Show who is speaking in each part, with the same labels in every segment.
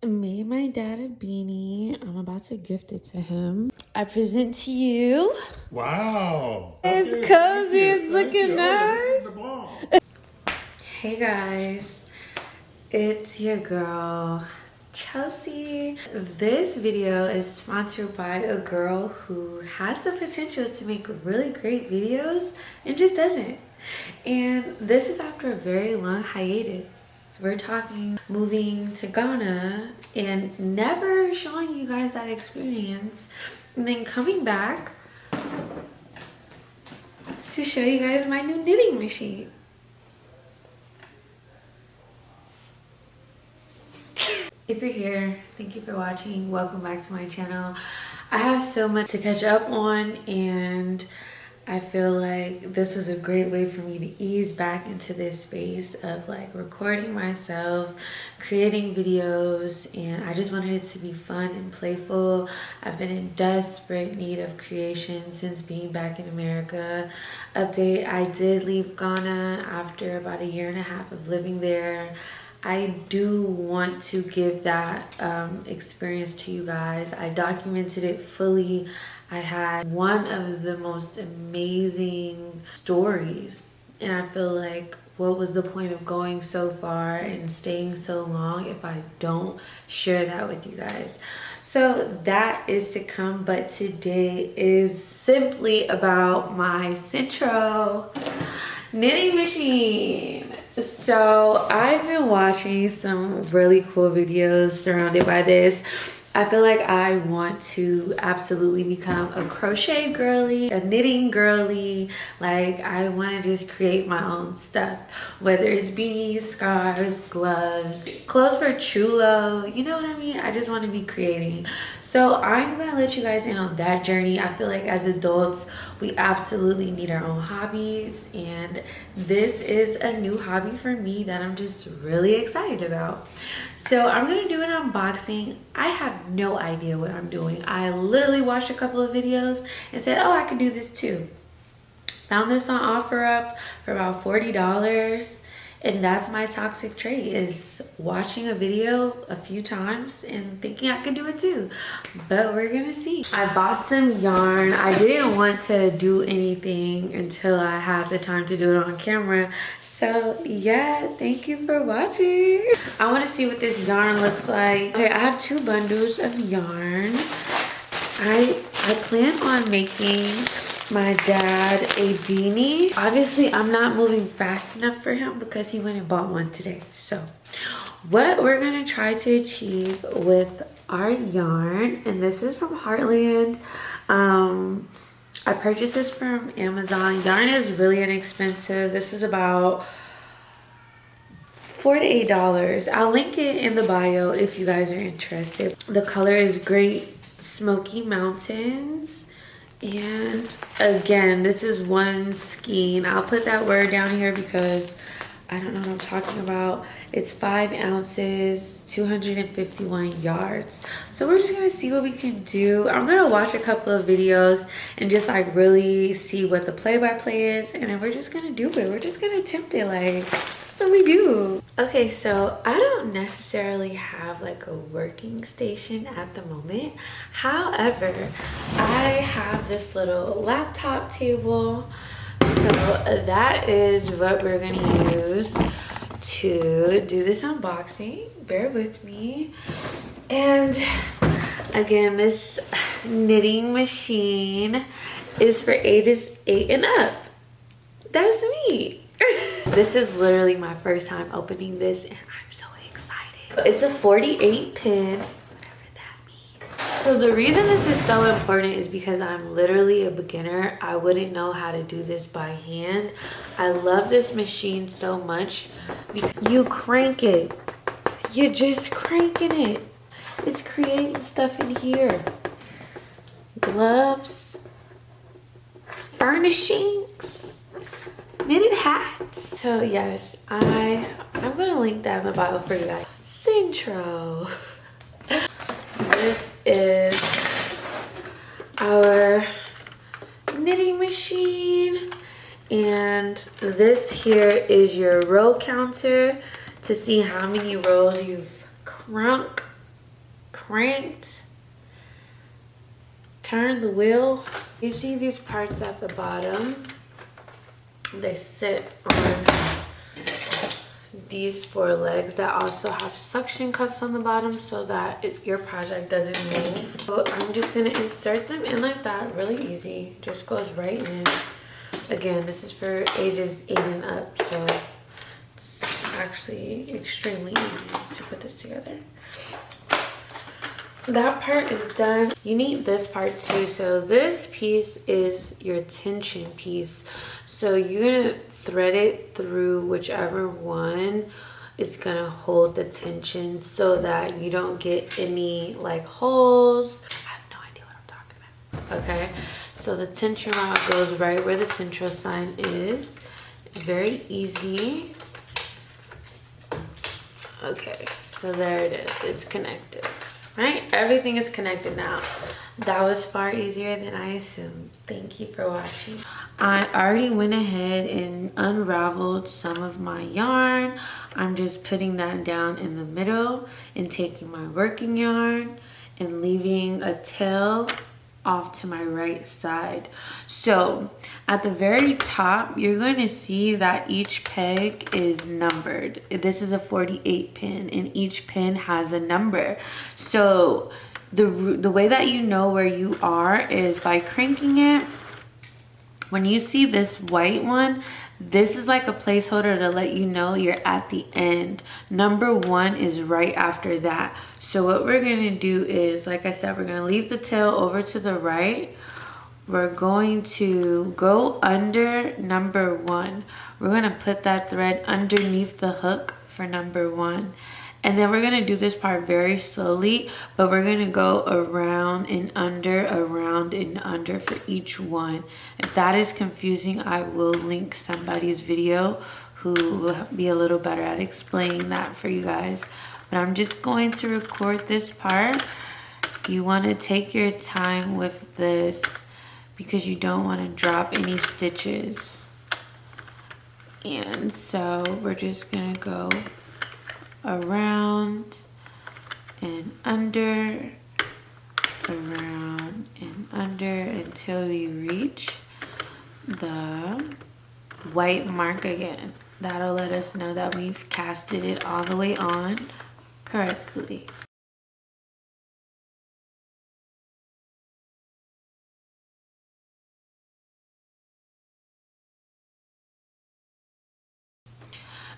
Speaker 1: made my dad a beanie. I'm about to gift it to him. I present to you.
Speaker 2: Wow.
Speaker 1: It's
Speaker 2: Okay,
Speaker 1: cozy. It's
Speaker 2: thank
Speaker 1: looking
Speaker 2: you.
Speaker 1: nice.
Speaker 2: This is the bomb.
Speaker 1: Hey guys, it's your girl Chelsea. This video is sponsored by a girl who has the potential to make really great videos and just doesn't. And this is after a very long hiatus. We're talking moving to Ghana and never showing you guys that experience, and then coming back to show you guys my new knitting machine. If you're here, thank you for watching. Welcome back to my channel. I have so much to catch up on, and I feel like this was a great way for me to ease back into this space of like recording myself, creating videos, and I just wanted it to be fun and playful. I've been in desperate need of creation since being back in America. Update, I did leave Ghana after about 1.5 years of living there. I do want to give that experience to you guys. I documented it fully. I had one of the most amazing stories, and I feel like what was the point of going so far and staying so long if I don't share that with you guys? So that is to come, but today is simply about my Sentro knitting machine. So I've been watching some really cool videos surrounded by this. I feel like I want to absolutely become a crochet girly, a knitting girly. Like I want to just create my own stuff, whether it's beanies, scarves, gloves, clothes for chulo, you know what I mean? I just want to be creating. So I'm gonna let you guys in on that journey. I feel like as adults, we absolutely need our own hobbies, and this is a new hobby for me that I'm just really excited about. So I'm gonna do an unboxing. I have no idea what I'm doing. I literally watched a couple of videos and said, oh, I could do this too. Found this on OfferUp for about $40. And that's my toxic trait, is watching a video a few times and thinking I could do it too. But we're gonna see. I bought some yarn. I didn't want to do anything until I had the time to do it on camera. So yeah, thank you for watching. I want to see what this yarn looks like. Okay, I have 2 bundles of yarn. I plan on making my dad a beanie. Obviously, I'm not moving fast enough for him because he went and bought one today. So what we're gonna try to achieve with our yarn, and this is from Heartland. I purchased this from Amazon. Yarn is really inexpensive. This is about $4 to $8. I'll link it in the bio if you guys are interested. The color is great, Smoky Mountains. And again, this is one skein. I'll put that word down here because I don't know what I'm talking about. It's 5 ounces, 251 yards. So we're just gonna see what we can do. I'm gonna watch a couple of videos and just like really see what the play-by-play is, and then we're just gonna do it. We're just gonna attempt it, like that's what we do. Okay, so I don't necessarily have like a working station at the moment. However, I have this little laptop table. So that is what we're gonna use to do this unboxing. Bear with me. And again, this knitting machine is for ages 8 and up. That's me. This is literally my first time opening this, and I'm so excited. It's a 48 pin, whatever that means. So the reason this is so important is because I'm literally a beginner. I wouldn't know how to do this by hand. I love this machine so much because you crank it. You're just cranking it. It's creating stuff in here. Gloves, furnishings, knitted hats. So yes, I'm gonna link that in the bio for you guys. Sentro. This is our knitting machine, and this here is your row counter to see how many rows you've crunk cranked, turn the wheel. You see these parts at the bottom? They sit on these 4 legs that also have suction cups on the bottom so that your project doesn't move. So I'm just gonna insert them in like that, really easy. Just goes right in. Again, this is for ages 8 and up, so it's actually extremely easy to put this together. That part is done. You need this part too. So this piece is your tension piece. So you're gonna thread it through whichever one is gonna hold the tension so that you don't get any like holes. I have no idea what I'm talking about. Okay, so the tension rod goes right where the Sentro sign is. Very easy. Okay, so there it is. It's connected. Right? Everything is connected now. That was far easier than I assumed. Thank you for watching. I already went ahead and unraveled some of my yarn. I'm just putting that down in the middle and taking my working yarn and leaving a tail off to my right side. So at the very top, you're going to see that each peg is numbered. This is a 48 pin and each pin has a number. So the way that you know where you are is by cranking it. When you see this white one, this is like a placeholder to let you know you're at the end. Number 1 is right after that. So what we're gonna do is, like I said, we're gonna leave the tail over to the right. We're going to go under number 1. We're gonna put that thread underneath the hook for number 1. And then we're gonna do this part very slowly, but we're gonna go around and under for each one. If that is confusing, I will link somebody's video who will be a little better at explaining that for you guys. But I'm just going to record this part. You wanna take your time with this because you don't wanna drop any stitches. And so we're just gonna go around and under, around and under until we reach the white mark again. That'll let us know that we've casted it all the way on correctly.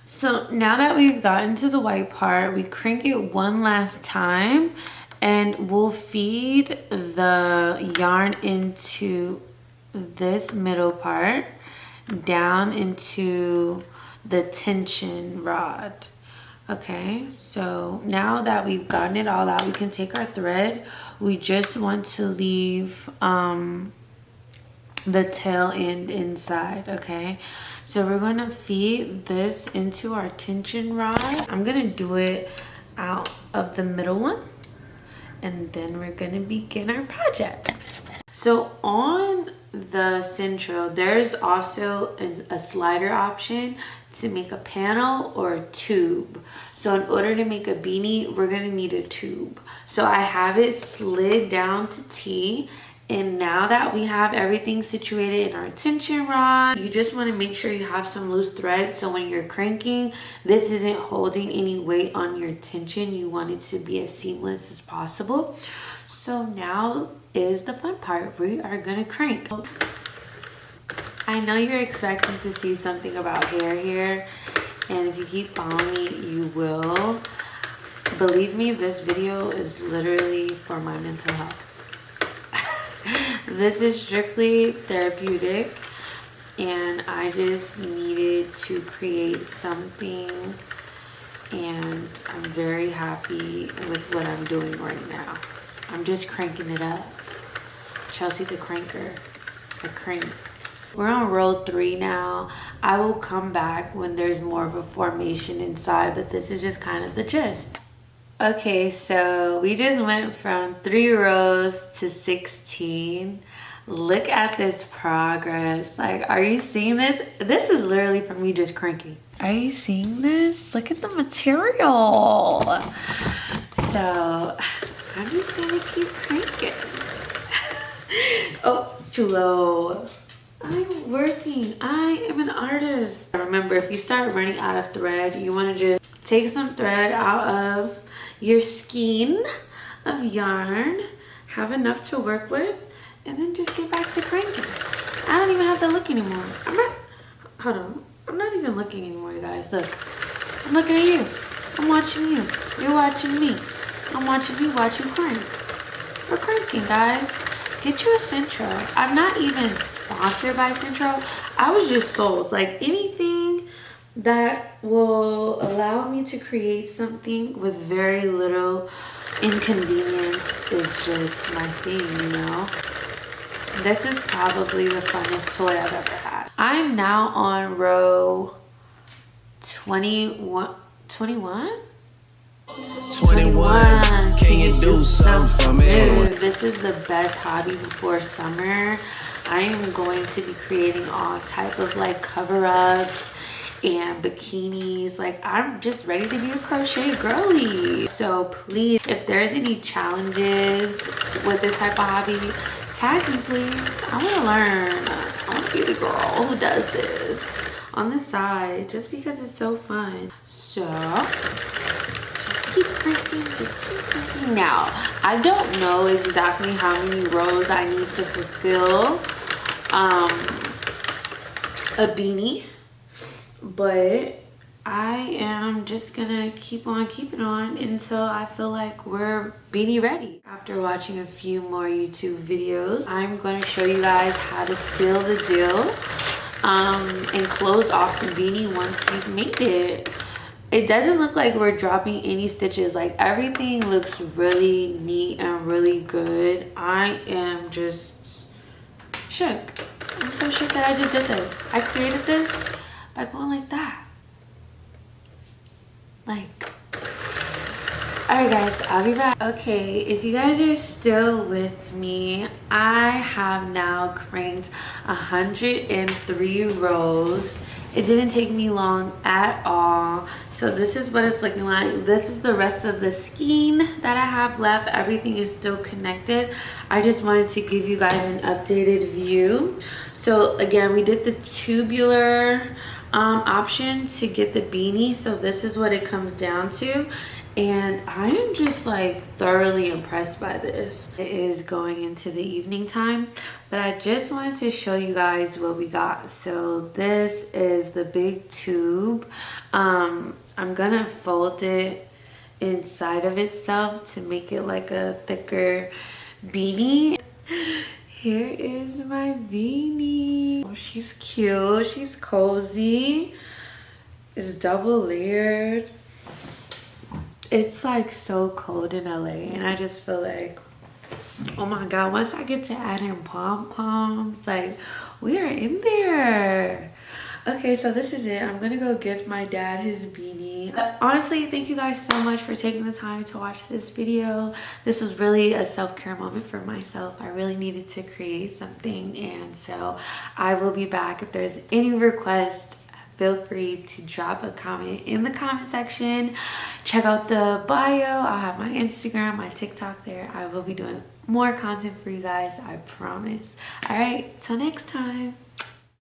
Speaker 1: So now that we've gotten to the white part, we crank it one last time and we'll feed the yarn into this middle part down into the tension rod. Okay, so now that we've gotten it all out, we can take our thread. We just want to leave the tail end inside. Okay, so we're gonna feed this into our tension rod. I'm gonna do it out of the middle one and then we're gonna begin our project. So on the Sentro, there's also a slider option to make a panel or a tube. So in order to make a beanie, we're gonna need a tube. So I have it slid down to T. And now that we have everything situated in our tension rod, you just want to make sure you have some loose thread so when you're cranking, this isn't holding any weight on your tension. You want it to be as seamless as possible. So now is the fun part. We are gonna crank. I know you're expecting to see something about hair here, and if you keep following me, you will. Believe me, this video is literally for my mental health. This is strictly therapeutic, and I just needed to create something, and I'm very happy with what I'm doing right now. I'm just cranking it up. Chelsea the cranker, the crank. We're on row 3 now. I will come back when there's more of a formation inside, but this is just kind of the gist. Okay, so we just went from 3 rows to 16. Look at this progress. Like, are you seeing this? This is literally from me just cranking. Are you seeing this? Look at the material. So I'm just gonna keep cranking. Oh, chulo. I'm working. I am an artist. Remember, if you start running out of thread, you want to just take some thread out of your skein of yarn, have enough to work with, and then just get back to cranking. I don't even have to look anymore. Hold on. I'm not even looking anymore, you guys. Look. I'm looking at you. I'm watching you. You're watching me. I'm watching you watch you crank. We're cranking, guys. Get you a Sentro. I'm not even sponsored by Sentro. I was just sold. Like anything that will allow me to create something with very little inconvenience is just my thing, you know? This is probably the funnest toy I've ever had. I'm now on row 21. 21?
Speaker 2: 21. Can you do something for me?
Speaker 1: Dude, this is the best hobby before summer. I am going to be creating all type of like cover-ups and bikinis. Like I'm just ready to be a crochet girly. So please, if there's any challenges with this type of hobby, tag me please. I want to learn. I want to be the girl who does this on the side just because it's so fun. So keep cranking, just keep cranking. Now, I don't know exactly how many rows I need to fulfill a beanie, but I am just gonna keep on keeping on until I feel like we're beanie ready. After watching a few more YouTube videos, I'm gonna show you guys how to seal the deal and close off the beanie once you've made it. It doesn't look like we're dropping any stitches. Like everything looks really neat and really good. I am just shook. I'm so shook that I just did this. I created this by going like that. Like, alright guys, I'll be back. Okay, if you guys are still with me, I have now cranked 103 rows. It didn't take me long at all. So this is what it's looking like. This is the rest of the skein that I have left. Everything is still connected. I just wanted to give you guys an updated view. So again, we did the tubular option to get the beanie. So this is what it comes down to. And I am just like thoroughly impressed by this. It is going into the evening time, but I just wanted to show you guys what we got. So this is the big tube. I'm gonna fold it inside of itself to make it like a thicker beanie. Here is my beanie. Oh, she's cute, she's cozy. It's double layered. It's like so cold in LA and I just feel like, oh my god, once I get to add in pom-poms, like we are in there. Okay, so this is it. I'm gonna go gift my dad his beanie. Honestly, thank you guys so much for taking the time to watch this video. This was really a self-care moment for myself. I really needed to create something, and so I will be back. If there's any requests, feel free to drop a comment in the comment section. Check out the bio. I'll have my Instagram, my TikTok there. I will be doing more content for you guys, I promise. All right, till next time.